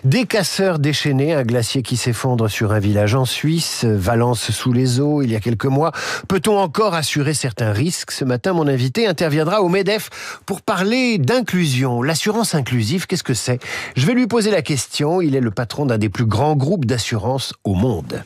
Des casseurs déchaînés, un glacier qui s'effondre sur un village en Suisse, Valence sous les eaux il y a quelques mois. Peut-on encore assurer certains risques? Ce matin, mon invité interviendra au MEDEF pour parler d'inclusion. L'assurance inclusive, qu'est-ce que c'est? Je vais lui poser la question. Il est le patron d'un des plus grands groupes d'assurance au monde.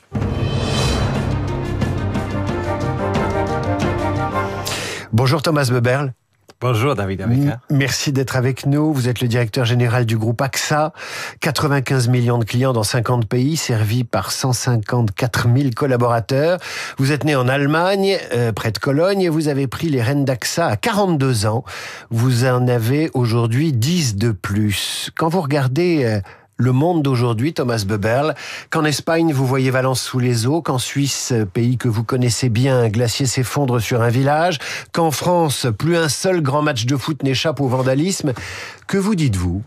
Bonjour Thomas Beberl. Bonjour David Amica. Merci d'être avec nous. Vous êtes le directeur général du groupe AXA. 95 millions de clients dans 50 pays, servis par 154 000 collaborateurs. Vous êtes né en Allemagne, près de Cologne, et vous avez pris les rênes d'AXA à 42 ans. Vous en avez aujourd'hui 10 de plus. Quand vous regardez le monde d'aujourd'hui, Thomas Beberl, qu'en Espagne, vous voyez Valence sous les eaux, qu'en Suisse, pays que vous connaissez bien, un glacier s'effondre sur un village, qu'en France, plus un seul grand match de foot n'échappe au vandalisme. Que vous dites-vous ?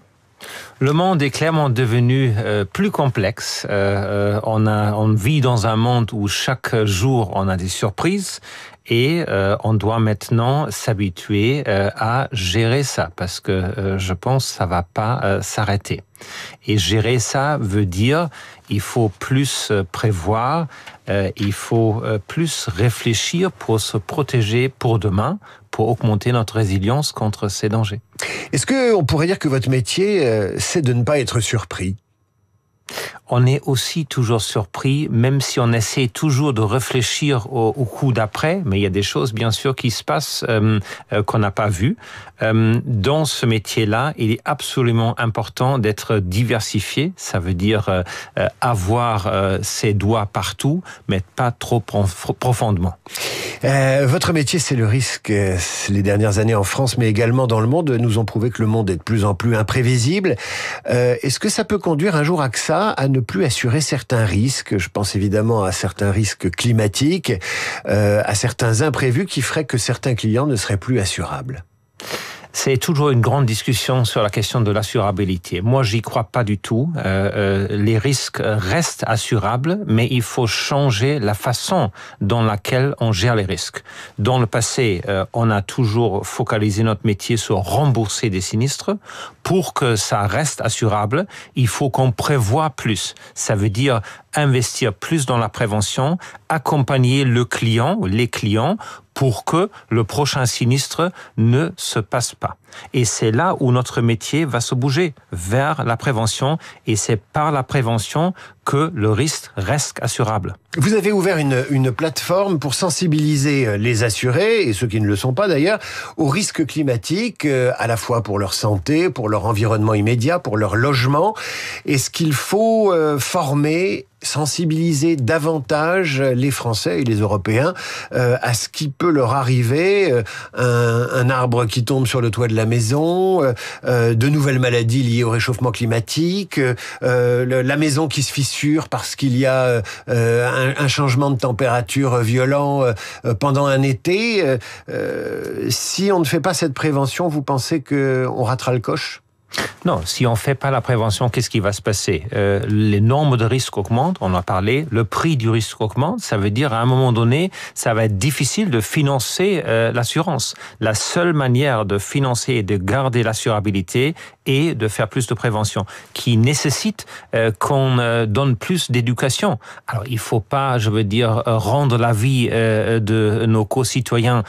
Le monde est clairement devenu plus complexe. On vit dans un monde où chaque jour on a des surprises et on doit maintenant s'habituer à gérer ça parce que je pense que ça va pas s'arrêter. Et gérer ça veut dire il faut plus prévoir, il faut plus réfléchir pour se protéger pour demain, pour augmenter notre résilience contre ces dangers. Est-ce qu'on pourrait dire que votre métier, c'est de ne pas être surpris ? On est aussi toujours surpris, même si on essaie toujours de réfléchir au coup d'après, mais il y a des choses bien sûr qui se passent qu'on n'a pas vues. Dans ce métier-là, il est absolument important d'être diversifié. Ça veut dire avoir ses doigts partout, mais pas trop profondément. Votre métier, c'est le risque. Les dernières années en France, mais également dans le monde, nous ont prouvé que le monde est de plus en plus imprévisible. Est-ce que ça peut conduire un jour AXA à ne plus assurer certains risques? Je pense évidemment à certains risques climatiques, à certains imprévus qui feraient que certains clients ne seraient plus assurables. C'est toujours une grande discussion sur la question de l'assurabilité. Moi, j'y crois pas du tout. Les risques restent assurables, mais il faut changer la façon dans laquelle on gère les risques. Dans le passé, on a toujours focalisé notre métier sur rembourser des sinistres. Pour que ça reste assurable, il faut qu'on prévoie plus. Ça veut dire investir plus dans la prévention, accompagner le client ou les clients pour que le prochain sinistre ne se passe pas. Et c'est là où notre métier va se bouger, vers la prévention, et c'est par la prévention que le risque reste assurable. Vous avez ouvert une plateforme pour sensibiliser les assurés, et ceux qui ne le sont pas d'ailleurs, aux risques climatiques, à la fois pour leur santé, pour leur environnement immédiat, pour leur logement. Est-ce qu'il faut former, sensibiliser davantage les Français et les Européens à ce qui peut leur arriver, un arbre qui tombe sur le toit de la maison, de nouvelles maladies liées au réchauffement climatique, la maison qui se fissure parce qu'il y a un changement de température violent pendant un été. Si on ne fait pas cette prévention, vous pensez qu'on ratera le coche ? Non, si on fait pas la prévention, qu'est-ce qui va se passer? Les normes de risque augmentent, on en a parlé, le prix du risque augmente, ça veut dire à un moment donné, ça va être difficile de financer l'assurance. La seule manière de financer et de garder l'assurabilité est de faire plus de prévention, qui nécessite qu'on donne plus d'éducation. Alors, il faut pas, je veux dire, rendre la vie de nos concitoyens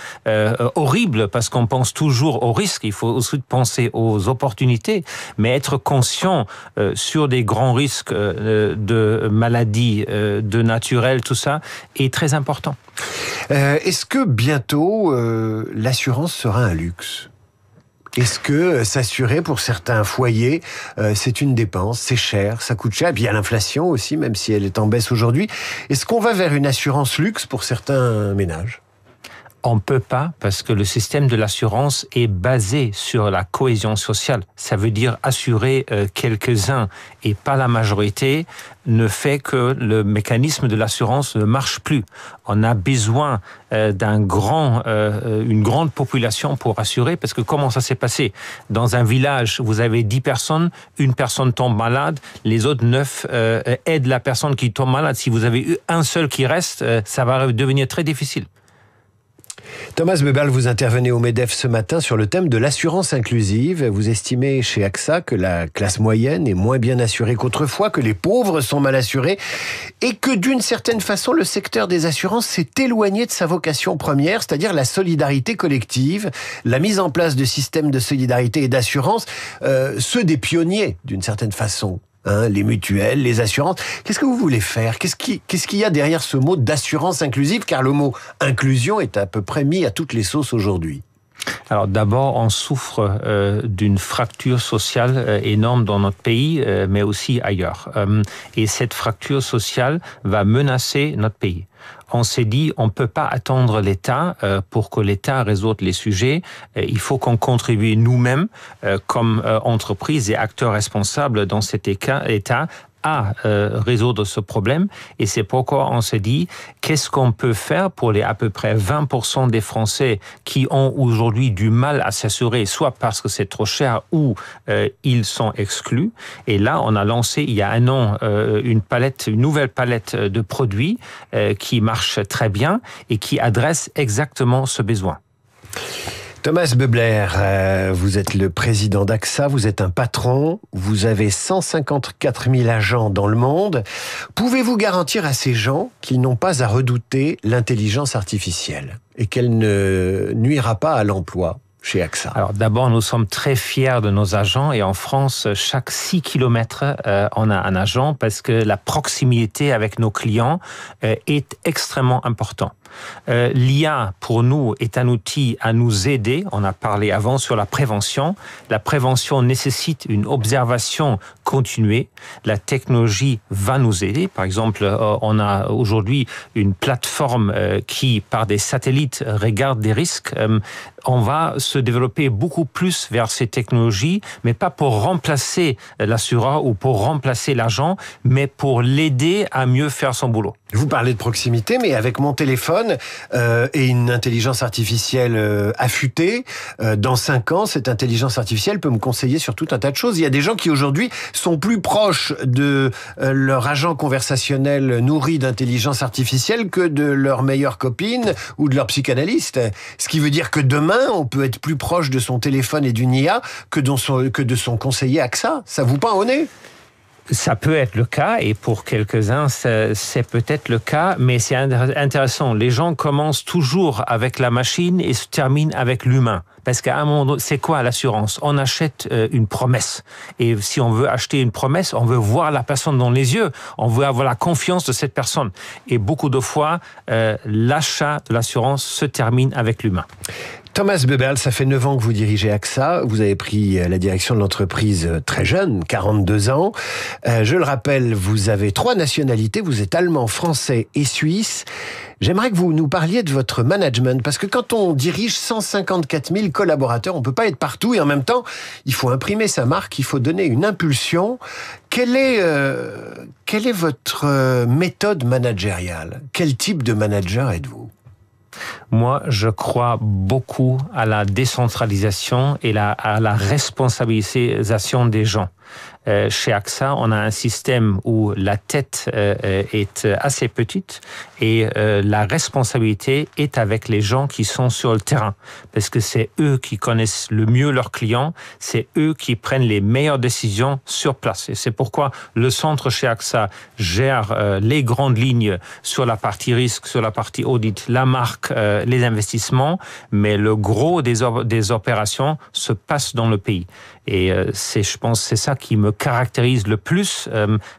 horrible, parce qu'on pense toujours aux risques, il faut aussi penser aux opportunités. Mais être conscient sur des grands risques de maladies, de naturel, tout ça, est très important. Est-ce que bientôt, l'assurance sera un luxe ? Est-ce que s'assurer pour certains foyers, c'est une dépense, c'est cher, ça coûte cher, et puis il y a l'inflation aussi, même si elle est en baisse aujourd'hui. Est-ce qu'on va vers une assurance luxe pour certains ménages ? On peut pas, parce que le système de l'assurance est basé sur la cohésion sociale. Ça veut dire assurer quelques-uns et pas la majorité ne fait que le mécanisme de l'assurance ne marche plus. On a besoin une grande population pour assurer, parce que comment ça s'est passé? Dans un village, vous avez 10 personnes, une personne tombe malade, les autres 9 aident la personne qui tombe malade. Si vous avez un seul qui reste, ça va devenir très difficile. Thomas Buberl, vous intervenez au MEDEF ce matin sur le thème de l'assurance inclusive. Vous estimez chez AXA que la classe moyenne est moins bien assurée qu'autrefois, que les pauvres sont mal assurés et que d'une certaine façon, le secteur des assurances s'est éloigné de sa vocation première, c'est-à-dire la solidarité collective, la mise en place de systèmes de solidarité et d'assurance, ceux des pionniers d'une certaine façon. Les mutuelles, les assurances. Qu'est-ce que vous voulez faire ? Qu'est-ce qu'il y a derrière ce mot d'assurance inclusive ? Car le mot inclusion est à peu près mis à toutes les sauces aujourd'hui. Alors d'abord, on souffre d'une fracture sociale énorme dans notre pays, mais aussi ailleurs. Et cette fracture sociale va menacer notre pays. On s'est dit, on ne peut pas attendre l'État pour que l'État résolve les sujets. Il faut qu'on contribue nous-mêmes comme entreprise et acteurs responsables dans cet État à résoudre ce problème. Et c'est pourquoi on s'est dit, qu'est-ce qu'on peut faire pour les à peu près 20% des Français qui ont aujourd'hui du mal à s'assurer, soit parce que c'est trop cher ou ils sont exclus. Et là, on a lancé il y a un an une nouvelle palette de produits qui marche très bien et qui adresse exactement ce besoin. Thomas Buberl, vous êtes le président d'AXA, vous êtes un patron, vous avez 154 000 agents dans le monde. Pouvez-vous garantir à ces gens qu'ils n'ont pas à redouter l'intelligence artificielle et qu'elle ne nuira pas à l'emploi chez AXA? Alors d'abord, nous sommes très fiers de nos agents et en France, chaque 6 kilomètres, on a un agent parce que la proximité avec nos clients est extrêmement importante. L'IA, pour nous, est un outil à nous aider. On a parlé avant sur la prévention. La prévention nécessite une observation continuée. La technologie va nous aider. Par exemple, on a aujourd'hui une plateforme qui, par des satellites, regarde des risques. On va se développer beaucoup plus vers ces technologies, mais pas pour remplacer l'assureur ou pour remplacer l'agent, mais pour l'aider à mieux faire son boulot. Vous parlez de proximité, mais avec mon téléphone et une intelligence artificielle affûtée, dans 5 ans, cette intelligence artificielle peut me conseiller sur tout un tas de choses. Il y a des gens qui aujourd'hui sont plus proches de leur agent conversationnel nourri d'intelligence artificielle que de leur meilleure copine ou de leur psychanalyste. Ce qui veut dire que demain, on peut être plus proche de son téléphone et d'une IA que de son conseiller AXA. Ça vous pend au nez ? Ça peut être le cas, et pour quelques-uns, c'est peut-être le cas, mais c'est intéressant. Les gens commencent toujours avec la machine et se terminent avec l'humain. Parce qu'à un moment donné, c'est quoi l'assurance ? On achète une promesse. Et si on veut acheter une promesse, on veut voir la personne dans les yeux. On veut avoir la confiance de cette personne. Et beaucoup de fois, l'achat de l'assurance se termine avec l'humain. Thomas Buberl, ça fait 9 ans que vous dirigez AXA. Vous avez pris la direction de l'entreprise très jeune, 42 ans. Je le rappelle, vous avez 3 nationalités. Vous êtes allemand, français et suisse. J'aimerais que vous nous parliez de votre management, parce que quand on dirige 154 000 collaborateurs, on peut pas être partout et en même temps, il faut imprimer sa marque, il faut donner une impulsion. Quelle est votre méthode managériale ? Quel type de manager êtes-vous ? Moi, je crois beaucoup à la décentralisation et à la responsabilisation des gens. Chez AXA, on a un système où la tête est assez petite et la responsabilité est avec les gens qui sont sur le terrain. Parce que c'est eux qui connaissent le mieux leurs clients, c'est eux qui prennent les meilleures décisions sur place. Et c'est pourquoi le centre chez AXA gère les grandes lignes sur la partie risque, sur la partie audit, la marque, les investissements, mais le gros des opérations se passe dans le pays. Et je pense c'est ça qui me caractérise le plus,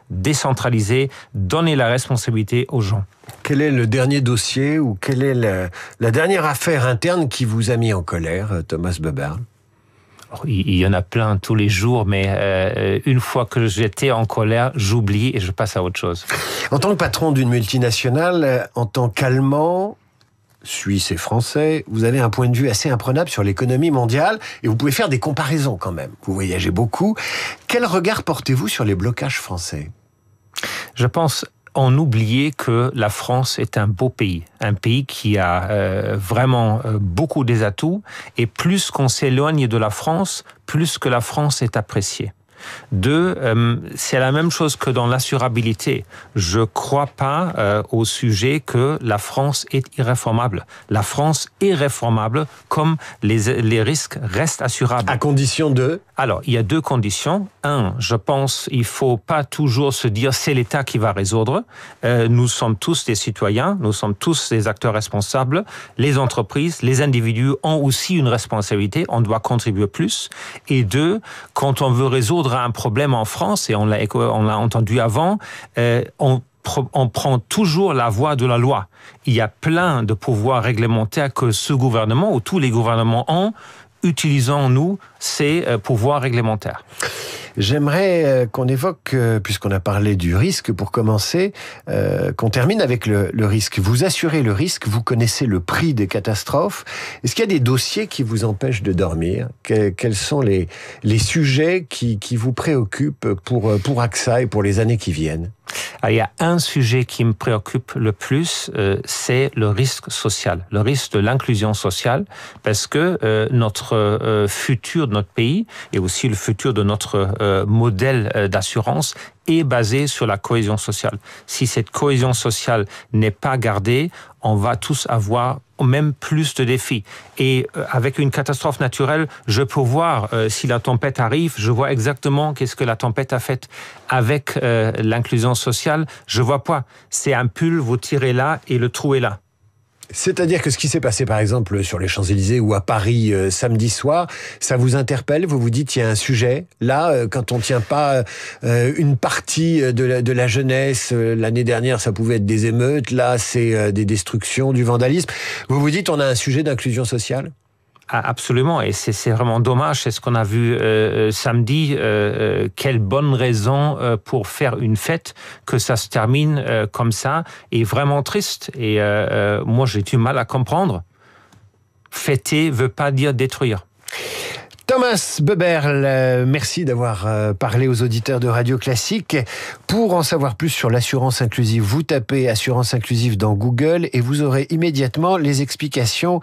décentraliser, donner la responsabilité aux gens. Quel est le dernier dossier ou quelle est la dernière affaire interne qui vous a mis en colère, Thomas Buberl ? Il y en a plein tous les jours, mais une fois que j'étais en colère, j'oublie et je passe à autre chose. En tant que patron d'une multinationale, en tant qu'Allemand, Suisse et Français, vous avez un point de vue assez imprenable sur l'économie mondiale et vous pouvez faire des comparaisons quand même. Vous voyagez beaucoup. Quel regard portez-vous sur les blocages français ? Je pense on oubliait que la France est un beau pays, un pays qui a vraiment beaucoup des atouts et plus qu'on s'éloigne de la France, plus que la France est appréciée. Deux, c'est la même chose que dans l'assurabilité. Je crois pas au sujet que la France est irréformable. La France est réformable comme les risques restent assurables. À condition de... Alors, il y a deux conditions. Un, je pense il faut pas toujours se dire c'est l'État qui va résoudre. Nous sommes tous des citoyens, nous sommes tous des acteurs responsables. Les entreprises, les individus ont aussi une responsabilité, on doit contribuer plus. Et deux, quand on veut résoudre un problème en France, et on l'a entendu avant, on prend toujours la voie de la loi. Il y a plein de pouvoirs réglementaires que ce gouvernement ou tous les gouvernements ont. Utilisons-nous ces pouvoirs réglementaires. J'aimerais qu'on évoque, puisqu'on a parlé du risque pour commencer, qu'on termine avec le risque. Vous assurez le risque, vous connaissez le prix des catastrophes. Est-ce qu'il y a des dossiers qui vous empêchent de dormir ? Quels sont les sujets qui vous préoccupent pour AXA et pour les années qui viennent ? Alors, il y a un sujet qui me préoccupe le plus, c'est le risque social, le risque de l'inclusion sociale, parce que notre futur de notre pays et aussi le futur de notre modèle d'assurance est basé sur la cohésion sociale. Si cette cohésion sociale n'est pas gardée, on va tous avoir même plus de défis. Et avec une catastrophe naturelle, je peux voir si la tempête arrive, je vois exactement qu'est-ce que la tempête a fait. Avec l'inclusion sociale, je vois pas. C'est un pull, vous tirez là et le trou est là. C'est-à-dire que ce qui s'est passé, par exemple, sur les Champs-Élysées ou à Paris samedi soir, ça vous interpelle ? Vous vous dites, il y a un sujet. Là, quand on ne tient pas une partie de la jeunesse, l'année dernière, ça pouvait être des émeutes. Là, c'est des destructions, du vandalisme. Vous vous dites, on a un sujet d'inclusion sociale ? Absolument, et c'est vraiment dommage, c'est ce qu'on a vu samedi, quelle bonne raison pour faire une fête, que ça se termine comme ça, et vraiment triste, et moi j'ai du mal à comprendre. Fêter veut pas dire détruire. Thomas Boeberl, merci d'avoir parlé aux auditeurs de Radio Classique. Pour en savoir plus sur l'assurance inclusive, vous tapez assurance inclusive dans Google et vous aurez immédiatement les explications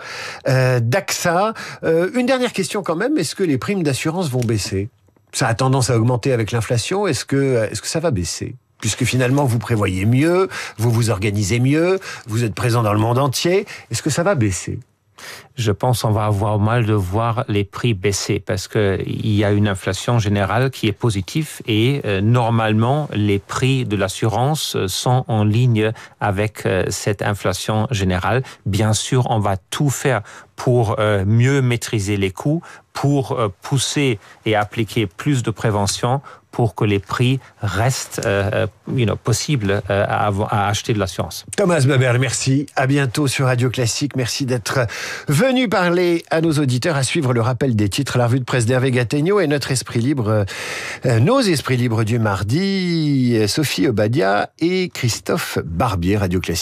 d'AXA. Une dernière question quand même, est-ce que les primes d'assurance vont baisser ? Ça a tendance à augmenter avec l'inflation, est-ce que ça va baisser ? Puisque finalement vous prévoyez mieux, vous vous organisez mieux, vous êtes présent dans le monde entier, est-ce que ça va baisser ? Je pense qu'on va avoir mal de voir les prix baisser parce que il y a une inflation générale qui est positive et normalement les prix de l'assurance sont en ligne avec cette inflation générale. Bien sûr, on va tout faire pour mieux maîtriser les coûts, pour pousser et appliquer plus de prévention pour que les prix restent possibles à acheter de l'assurance. Thomas Boeberl, merci. À bientôt sur Radio Classique. Merci d'être venu parler à nos auditeurs. À suivre le rappel des titres, la revue de presse d'Hervé Gattegno et notre esprit libre, nos esprits libres du mardi, Sophie Obadia et Christophe Barbier, Radio Classique.